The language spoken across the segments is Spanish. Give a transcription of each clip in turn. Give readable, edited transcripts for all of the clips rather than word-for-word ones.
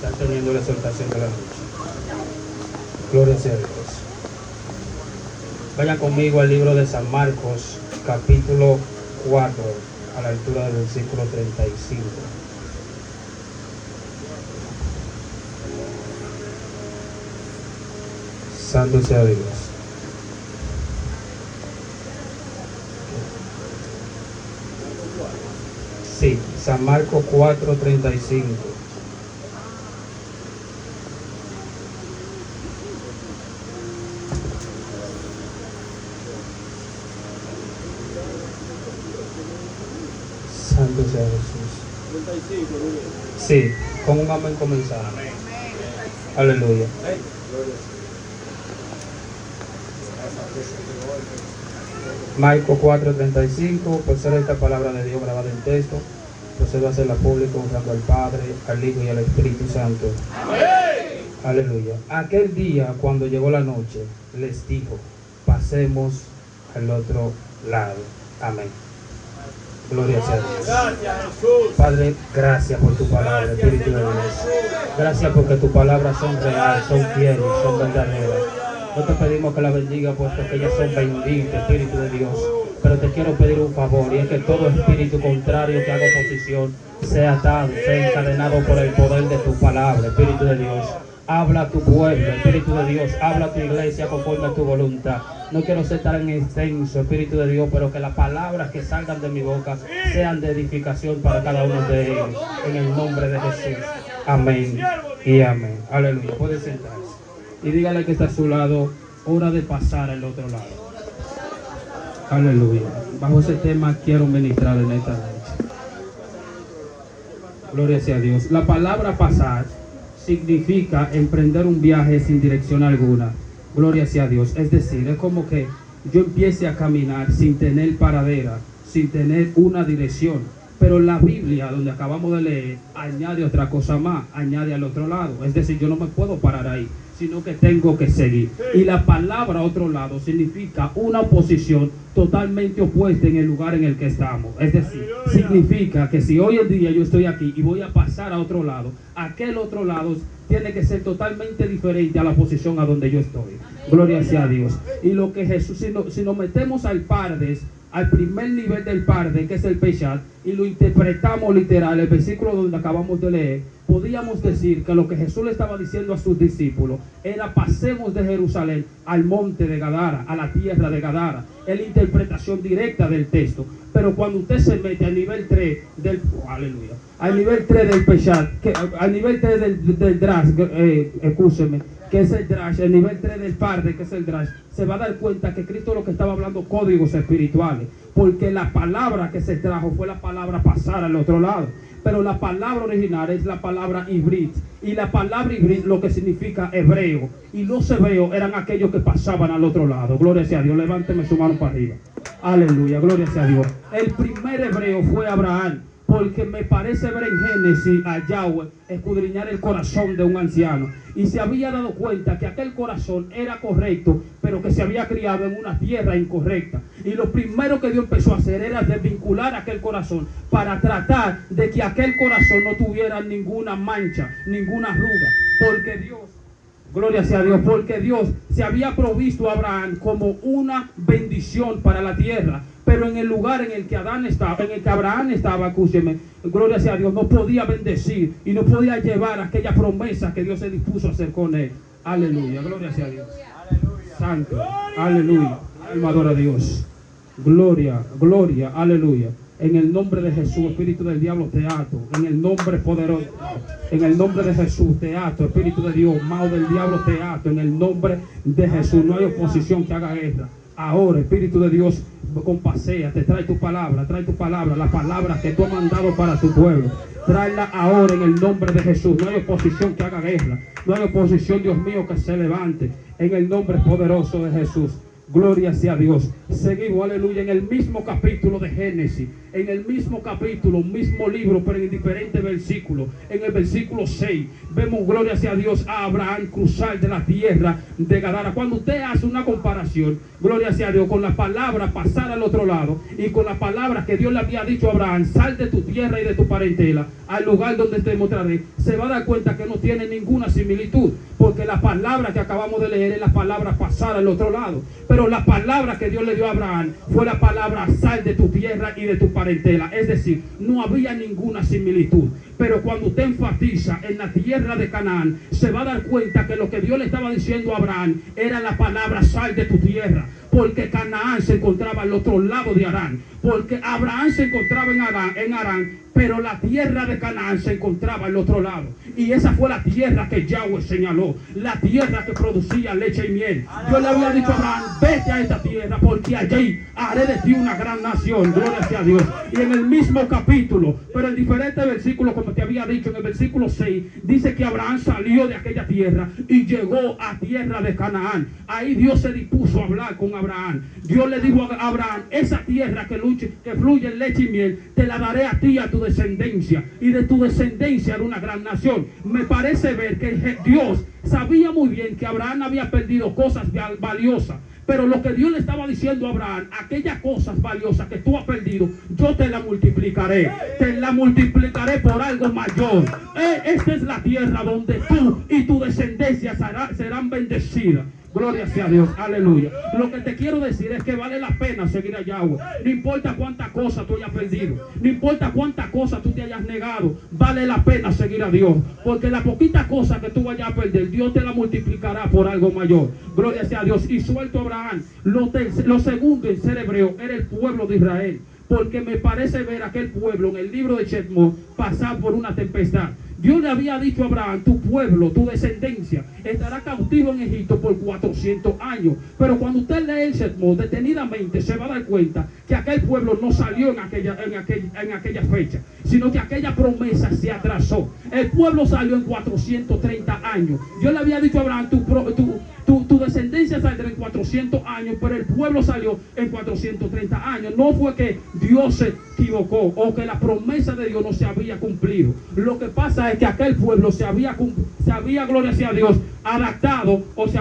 Están teniendo la exhortación de la noche. Gloria sea a Dios. Vayan conmigo al libro de San Marcos, capítulo 4, a la altura del versículo 35. Santo sea Dios. Sí, San Marcos 4:35. Santo sea Jesús. 35, Sí, con un amén comenzamos. Aleluya. Marcos 4:35, por ser esta palabra de Dios grabada en texto, procedo a hacerla pública honrando al Padre, al Hijo y al Espíritu Santo. amén. Aleluya. Aquel día, cuando llegó la noche, les dijo, pasemos al otro lado. Amén. Gloria sea a Dios. Gracias, Jesús. Padre, gracias por tu palabra, Espíritu de Dios. Gracias porque tus palabras son reales, son fieles, son verdaderas. No te pedimos que la bendiga, puesto que ellas son benditas, Espíritu de Dios. Pero te quiero pedir un favor, y es que todo espíritu contrario que haga oposición sea atado, sea encadenado por el poder de tu palabra, Espíritu de Dios. Habla a tu pueblo, Espíritu de Dios. Habla a tu iglesia conforme a tu voluntad. No quiero ser tan extenso, Espíritu de Dios, pero que las palabras que salgan de mi boca sean de edificación para cada uno de ellos. En el nombre de Jesús. Amén y amén. Aleluya. Puede sentarse. Y dígale que está a su lado, hora de pasar al otro lado. Aleluya. Bajo ese tema quiero ministrar en esta noche. Gloria sea a Dios. La palabra pasar significa emprender un viaje sin dirección alguna. Gloria sea a Dios. Es decir, es como que yo empiece a caminar sin tener paradera, sin tener una dirección. Pero la Biblia, donde acabamos de leer, añade otra cosa más, añade al otro lado. Es decir, yo no me puedo parar ahí, sino que tengo que seguir. Y la palabra otro lado significa una posición totalmente opuesta en el lugar en el que estamos. Es decir, significa que si hoy en día yo estoy aquí y voy a pasar a otro lado, aquel otro lado tiene que ser totalmente diferente a la posición a donde yo estoy. Gloria sea a Dios. Y lo que Jesús, si nos metemos al Pardes, al primer nivel del Pardes, que es el Peshat, y lo interpretamos literal, el versículo donde acabamos de leer, podíamos decir que lo que Jesús le estaba diciendo a sus discípulos era: pasemos de Jerusalén al monte de Gadara, a la tierra de Gadara. Es la interpretación directa del texto. Pero cuando usted se mete al nivel 3 del aleluya, al nivel 3 del Peshat, al nivel 3 del Drash, escúcheme, que es el Drash, el nivel 3 del Parde, que es el Drash, se va a dar cuenta que Cristo lo que estaba hablando códigos espirituales, porque la palabra que se trajo fue la palabra pasar al otro lado. Pero la palabra original es la palabra hibrid, y la palabra hibrid lo que significa hebreo, y los hebreos eran aquellos que pasaban al otro lado. Gloria sea a Dios. Levánteme su mano para arriba. Aleluya, gloria sea a Dios. El primer hebreo fue Abraham, porque me parece ver en Génesis a Yahweh escudriñar el corazón de un anciano, y se había dado cuenta que aquel corazón era correcto, pero que se había criado en una tierra incorrecta. Y lo primero que Dios empezó a hacer era desvincular aquel corazón para tratar de que aquel corazón no tuviera ninguna mancha, ninguna arruga, porque Dios, gloria sea a Dios, porque Dios se había provisto a Abraham como una bendición para la tierra. Pero en el lugar en el que Abraham estaba, escúcheme, gloria sea a Dios, no podía bendecir y no podía llevar aquella promesa que Dios se dispuso a hacer con él. Aleluya, gloria sea a Dios. Aleluya. Santo, aleluya. Alma adora a Dios. Gloria, gloria, aleluya. En el nombre de Jesús, espíritu del diablo, te ato. En el nombre poderoso, en el nombre de Jesús, te ato. Espíritu de Dios, mao del diablo, te ato. En el nombre de Jesús, no hay oposición que haga guerra. Ahora, Espíritu de Dios, compasea, te trae tu palabra, la palabra que tú has mandado para tu pueblo. Tráela ahora en el nombre de Jesús. No hay oposición que haga guerra. No hay oposición, Dios mío, que se levante. En el nombre poderoso de Jesús. Gloria sea Dios. Seguimos, aleluya, en el mismo capítulo de Génesis, en el mismo capítulo, mismo libro, pero en diferentes versículos. En el versículo 6, vemos, gloria sea Dios, a Abraham cruzar de la tierra de Gadara. Cuando usted hace una comparación, gloria sea Dios, con la palabra pasar al otro lado y con la palabra que Dios le había dicho a Abraham, sal de tu tierra y de tu parentela al lugar donde te mostraré, se va a dar cuenta que no tiene ninguna similitud, porque la palabra que acabamos de leer es la palabra pasar al otro lado, pero la palabra que Dios le dio a Abraham fue la palabra sal de tu tierra y de tu parentela. Es decir, no había ninguna similitud. Pero cuando usted enfatiza en la tierra de Canaán, se va a dar cuenta que lo que Dios le estaba diciendo a Abraham era la palabra sal de tu tierra, porque Canaán se encontraba al otro lado de Harán, porque Abraham se encontraba en Harán, pero la tierra de Canaán se encontraba al otro lado. Y esa fue la tierra que Yahweh señaló, la tierra que producía leche y miel. Yo le había dicho a Abraham, vete a esta tierra, porque allí haré de ti una gran nación. Gloria sea a Dios. Y en el mismo capítulo, pero en diferentes versículos, como te había dicho, en el versículo 6, dice que Abraham salió de aquella tierra y llegó a tierra de Canaán. Ahí Dios se dispuso a hablar con Abraham. Dios le dijo a Abraham, esa tierra que fluye en leche y miel, te la daré a ti y a tu descendencia, y de tu descendencia haré una gran nación. Me parece ver que Dios sabía muy bien que Abraham había perdido cosas valiosas, pero lo que Dios le estaba diciendo a Abraham, aquellas cosas valiosas que tú has perdido, yo te la multiplicaré por algo mayor. Esta es la tierra donde tú y tu descendencia serán bendecidas. Gloria sea a Dios, aleluya. Lo que te quiero decir es que vale la pena seguir a Yahweh. No importa cuántas cosas tú hayas perdido, no importa cuántas cosas tú te hayas negado, vale la pena seguir a Dios, porque la poquita cosa que tú vayas a perder, Dios te la multiplicará por algo mayor. Gloria sea a Dios. Y suelto a Abraham. Lo segundo en ser hebreo era el pueblo de Israel, porque me parece ver aquel pueblo en el libro de Shemot pasar por una tempestad. Dios le había dicho a Abraham, tu pueblo, tu descendencia, estará cautivo en Egipto por 400 años. Pero cuando usted lee el Shemot detenidamente, se va a dar cuenta que aquel pueblo no salió en aquella fecha, sino que aquella promesa se atrasó. El pueblo salió en 430 años. Dios le había dicho a Abraham, tu descendencia saldrá en 400 años, pero el pueblo salió en 430 años. No fue que Dios se equivocó o que la promesa de Dios no se había cumplido. Lo que pasa es que aquel pueblo se había, gloria sea a Dios, adaptado, o se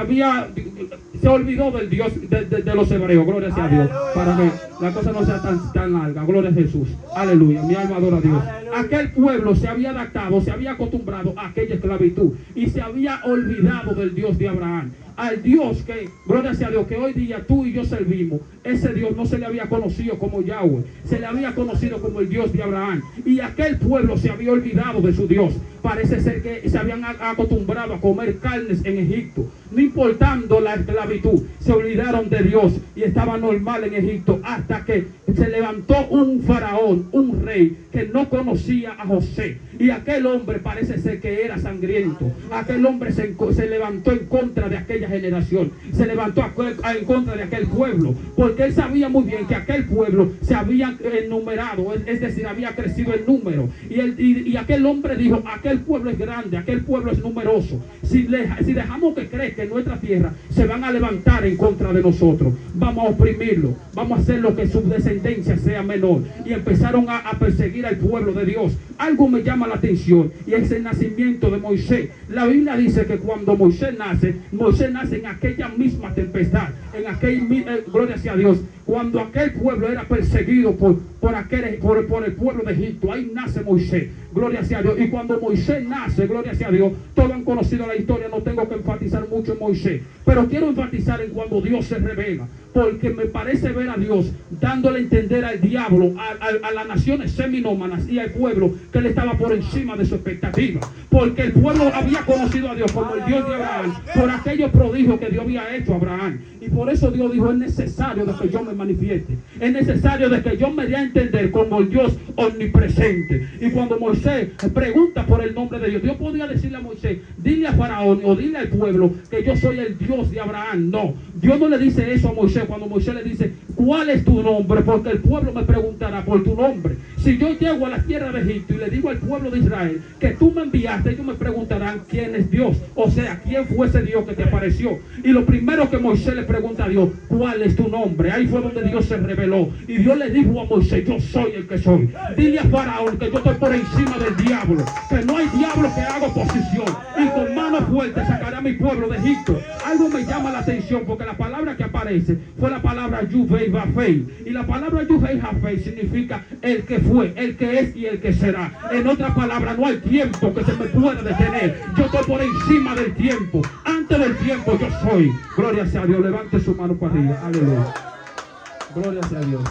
olvidó del Dios de los hebreos. Gloria sea a Dios, para que la cosa no sea tan larga. Gloria a Jesús, aleluya. Mi alma adora a Dios. Aquel pueblo se había adaptado, se había acostumbrado a aquella esclavitud y se había olvidado del Dios de Abraham. Al Dios que, gloria sea a Dios, que hoy día tú y yo servimos, ese Dios no se le había conocido como Yahweh, se le había conocido como el Dios de Abraham. Y aquel pueblo se había olvidado de su Dios. Parece ser que se habían acostumbrado a comer carnes en Egipto, no importando la esclavitud. Se olvidaron de Dios y estaba normal en Egipto, hasta que se levantó un faraón, un rey que no conocía a José, y aquel hombre parece ser que era sangriento. Aquel hombre se levantó en contra de aquella generación, se levantó en contra de aquel pueblo, porque él sabía muy bien que aquel pueblo se había enumerado, es decir, había crecido en número, y aquel hombre dijo, aquel pueblo es grande, aquel pueblo es numeroso. Si dejamos que crezca en nuestra tierra, se van a levantar en contra de nosotros, vamos a oprimirlo, vamos a hacer lo que su descendencia sea menor. Y empezaron a perseguir al pueblo de Dios. Algo me llama la atención, y es el nacimiento de Moisés. La Biblia dice que cuando Moisés nace en aquella misma tempestad, gloria sea a Dios, cuando aquel pueblo era perseguido por el pueblo de Egipto, ahí nace Moisés, gloria sea a Dios. Y cuando Moisés nace, gloria sea a Dios, todos han conocido la historia, no tengo que enfatizar mucho en Moisés, pero quiero enfatizar en cuando Dios se revela, porque me parece ver a Dios dándole a entender al diablo, a las naciones seminómanas y al pueblo, que él estaba por encima de su expectativa, porque el pueblo había conocido a Dios como el Dios de Abraham, por aquellos prodigios que Dios había hecho a Abraham. Y por eso Dios dijo, es necesario de que yo me manifieste, es necesario de que yo me dé a entender como el Dios omnipresente. Y cuando Moisés pregunta por el nombre de Dios, Dios podía decirle a Moisés, dile a Faraón o dile al pueblo que yo soy el Dios de Abraham. No, Dios no le dice eso a Moisés. Cuando Moisés le dice, ¿cuál es tu nombre? Porque el pueblo me preguntará por tu nombre. Si yo llego a la tierra de Egipto y le digo al pueblo de Israel que tú me enviaste, ellos me preguntarán quién es Dios. O sea, quién fue ese Dios que te apareció. Y lo primero que Moisés le pregunta a Dios, ¿cuál es tu nombre? Ahí fue donde Dios se reveló. Y Dios le dijo a Moisés, yo soy el que soy. Dile a Faraón que yo estoy por encima del diablo, que no hay diablo que haga oposición. Y con mano fuerte sacaré a mi pueblo de Egipto. Algo me llama la atención porque la palabra que aparece fue la palabra Yuvei Bafei. Y la palabra Yuvei Bafei significa el que fue, el que es y el que será. En otras palabras, no hay tiempo que se me pueda detener. Yo estoy por encima del tiempo. Antes del tiempo yo soy. Gloria sea a Dios. Levante su mano para arriba. Aleluya. Gloria sea a Dios.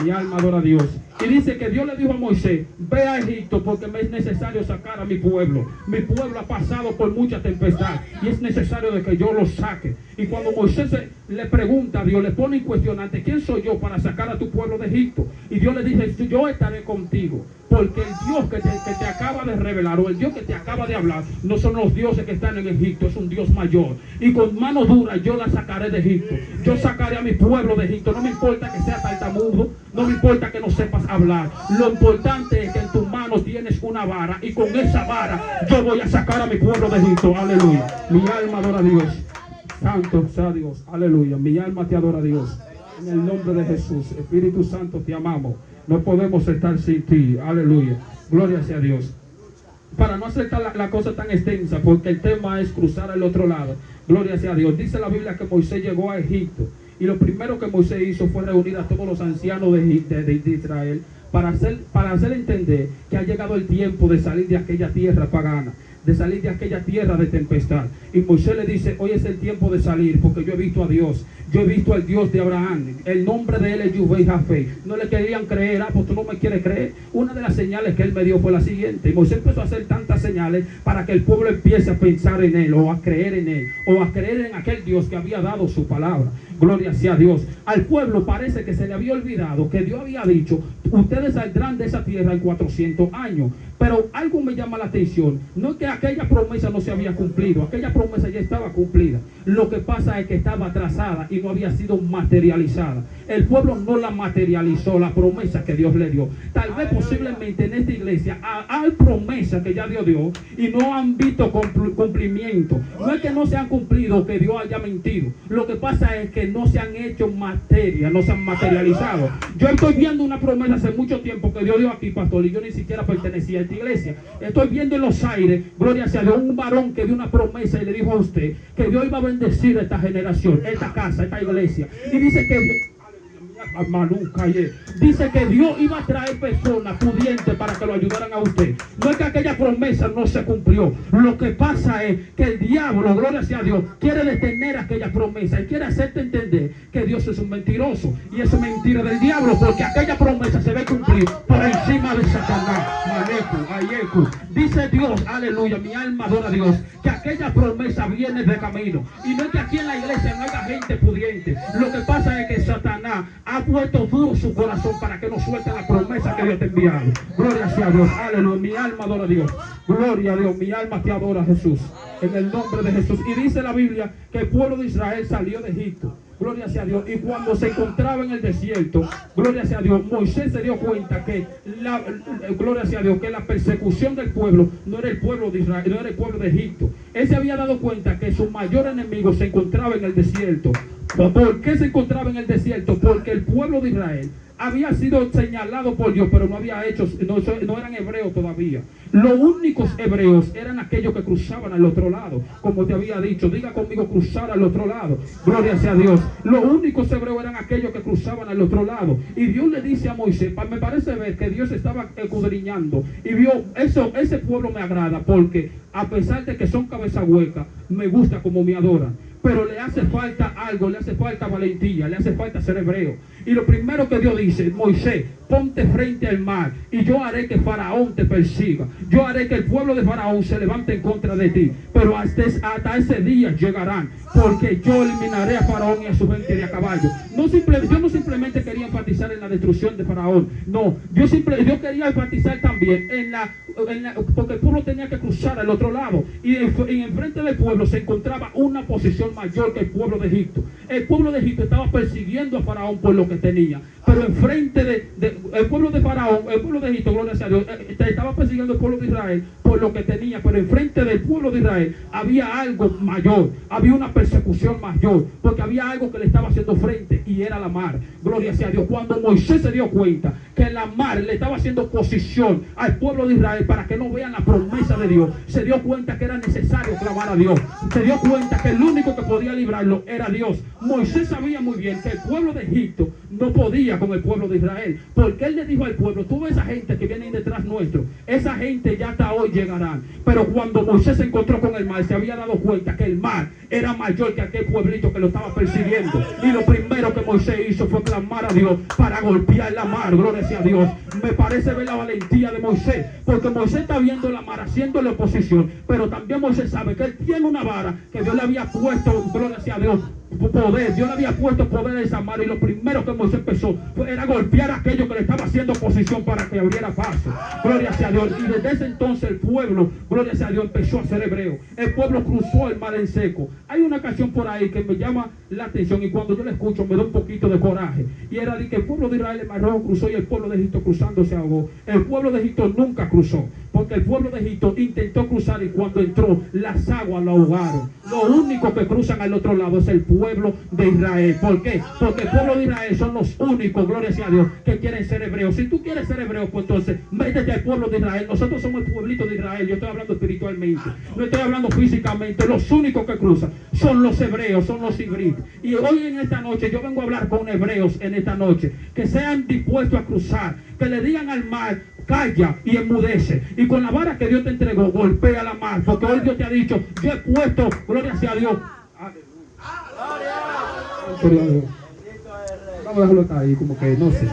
Mi alma adora a Dios. Y dice que Dios le dijo a Moisés, ve a Egipto porque me es necesario sacar a mi pueblo. Mi pueblo ha pasado por mucha tempestad y es necesario de que yo lo saque. Y cuando Moisés le pregunta a Dios, le pone en cuestionante, ¿quién soy yo para sacar a tu pueblo de Egipto? Y Dios le dice, yo estaré contigo. Porque el Dios que te acaba de revelar, o el Dios que te acaba de hablar, no son los dioses que están en Egipto, es un Dios mayor. Y con mano dura yo la sacaré de Egipto. Yo sacaré a mi pueblo de Egipto. No me importa que sea tartamudo, no me importa que no sepas hablar. Lo importante es que en tus manos tienes una vara, y con esa vara yo voy a sacar a mi pueblo de Egipto. Aleluya. Mi alma adora a Dios. Santo sea Dios. Aleluya. Mi alma te adora a Dios. En el nombre de Jesús. Espíritu Santo, te amamos. No podemos estar sin ti. Aleluya. Gloria sea a Dios. Para no hacer la cosa tan extensa, porque el tema es cruzar al otro lado. Gloria sea a Dios. Dice la Biblia que Moisés llegó a Egipto. Y lo primero que Moisés hizo fue reunir a todos los ancianos de Israel para hacer entender que ha llegado el tiempo de salir de aquella tierra pagana, de salir de aquella tierra de tempestad. Y Moisés le dice, hoy es el tiempo de salir, porque yo he visto a Dios. Yo he visto al Dios de Abraham. El nombre de él es Yuvei Bafei. No le querían creer. Pues tú no me quieres creer. Una de las señales que él me dio fue la siguiente. Y Moisés empezó a hacer tantas señales para que el pueblo empiece a pensar en él, o a creer en él, o a creer en aquel Dios que había dado su palabra. Gloria sea a Dios. Al pueblo parece que se le había olvidado que Dios había dicho, ustedes saldrán de esa tierra en 400 años. Pero algo me llama la atención. No es que aquella promesa no se había cumplido. Aquella promesa ya estaba cumplida. Lo que pasa es que estaba atrasada y no había sido materializada. El pueblo no la materializó, la promesa que Dios le dio. Tal vez posiblemente en esta iglesia hay promesas que ya Dios dio y no han visto cumplimiento. No es que no se han cumplido, que Dios haya mentido. Lo que pasa es que no se han hecho materia, no se han materializado. Yo estoy viendo una promesa hace mucho tiempo que Dios dio aquí, pastor, y yo ni siquiera pertenecía a esta iglesia. Estoy viendo en los aires, gloria sea a Dios, un varón que dio una promesa y le dijo a usted que Dios iba a bendecir a esta generación, esta casa, esta iglesia. Y dice que dice que Dios iba a traer personas pudientes para que lo ayudaran a usted. No es que aquella promesa no se cumplió. Lo que pasa es que el diablo, gloria sea a Dios, quiere detener aquella promesa y quiere hacerte entender que Dios es un mentiroso. Y eso es mentira del diablo, porque aquella promesa se ve cumplir por encima de Satanás. Maneku, Ayeku. Dice Dios, aleluya, mi alma adora a Dios, que aquella promesa viene de camino. Y no es que aquí en la iglesia no haya gente pudiente. Lo que pasa es que Satanás ha puesto duro su corazón para que no suelte la promesa que Dios te ha enviado. Gloria sea a Dios, aleluya, mi alma adora a Dios. Gloria a Dios, mi alma te adora, Jesús, en el nombre de Jesús. Y dice la Biblia que el pueblo de Israel salió de Egipto. Gloria sea a Dios. Y cuando se encontraba en el desierto, gloria sea a Dios, Moisés se dio cuenta que gloria sea a Dios, que la persecución del pueblo no era el pueblo de Israel, no era el pueblo de Egipto. Él se había dado cuenta que su mayor enemigo se encontraba en el desierto. ¿Por qué se encontraba en el desierto? Porque el pueblo de Israel había sido señalado por Dios, pero no había hecho, no eran hebreos todavía. Los únicos hebreos eran aquellos que cruzaban al otro lado, como te había dicho. Diga conmigo, cruzar al otro lado. Gloria sea a Dios. Los únicos hebreos eran aquellos que cruzaban al otro lado. Y Dios le dice a Moisés, me parece ver que Dios estaba escudriñando y vio, ese pueblo me agrada, porque a pesar de que son cabeza hueca, me gusta como me adoran. Pero le hace falta algo, le hace falta valentía, le hace falta ser hebreo. Y lo primero que Dios dice, Moisés, ponte frente al mar y yo haré que Faraón te persiga. Yo haré que el pueblo de Faraón se levante en contra de ti. Pero hasta ese día llegarán, porque yo eliminaré a Faraón y a su gente de a caballo. Yo no simplemente quería enfatizar en la destrucción de Faraón. No, yo quería enfatizar también en la porque el pueblo tenía que cruzar al otro lado, y enfrente del pueblo se encontraba una posición mayor que el pueblo de Egipto. El pueblo de Egipto estaba persiguiendo a Faraón por lo que tenía, pero enfrente el pueblo de Faraón, el pueblo de Egipto, gloria a Dios, estaba persiguiendo al pueblo de Israel por lo que tenía, pero enfrente del pueblo de Israel había algo mayor, había una persecución mayor, porque había algo que le estaba haciendo frente, y era la mar. Gloria sea a Dios. Cuando Moisés se dio cuenta que la mar le estaba haciendo oposición al pueblo de Israel para que no vean la promesa de Dios, se dio cuenta que era necesario clamar a Dios, se dio cuenta que el único que podía librarlo era Dios. Moisés sabía muy bien que el pueblo de Egipto no podía con el pueblo de Israel, porque él le dijo al pueblo: tú ves esa gente que viene detrás nuestro, esa gente ya hasta hoy llegarán. Pero cuando Moisés se encontró con el mar, se había dado cuenta que el mar era mayor que aquel pueblito que lo estaba persiguiendo, y lo primero que Moisés hizo fue clamar a Dios para golpear la mar. Gloria sea a Dios. Me parece ver la valentía de Moisés, porque Moisés está viendo la mar haciéndole oposición, pero también Moisés sabe que él tiene una vara que Dios le había puesto, gloria sea a Dios, poder. Dios le había puesto poder en esa mar, y lo primero que Moisés empezó era golpear a aquello que le estaba haciendo oposición para que abriera paso. Gloria sea a Dios. Y desde ese entonces el pueblo, gloria sea a Dios, empezó a ser hebreo. El pueblo cruzó el mar en seco. Hay una canción por ahí que me llama la atención, y cuando yo la escucho me da un poquito de coraje, y era de que el pueblo de Israel el mar rojo cruzó y el pueblo de Egipto cruzando se ahogó. El pueblo de Egipto nunca cruzó, porque el pueblo de Egipto intentó cruzar, y cuando entró las aguas lo ahogaron. Lo único que cruzan al otro lado es el pueblo de Israel. ¿Por qué? Porque el pueblo de Israel son los únicos, gloria sea a Dios, que quieren ser hebreos. Si tú quieres ser hebreo, pues entonces métete al pueblo de Israel. Nosotros somos el pueblito de Israel. Yo estoy hablando espiritualmente, no estoy hablando físicamente. Los únicos que cruzan son los hebreos, son los híbridos. Y hoy en esta noche yo vengo a hablar con hebreos en esta noche, que sean dispuestos a cruzar, que le digan al mar: calla y enmudece, y con la vara que Dios te entregó, golpea la mar, porque hoy Dios te ha dicho: yo he puesto, gloria sea a Dios. Vamos a dejarlo estar ahí, como que no sé.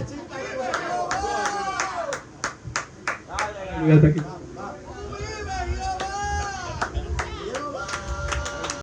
Hasta aquí.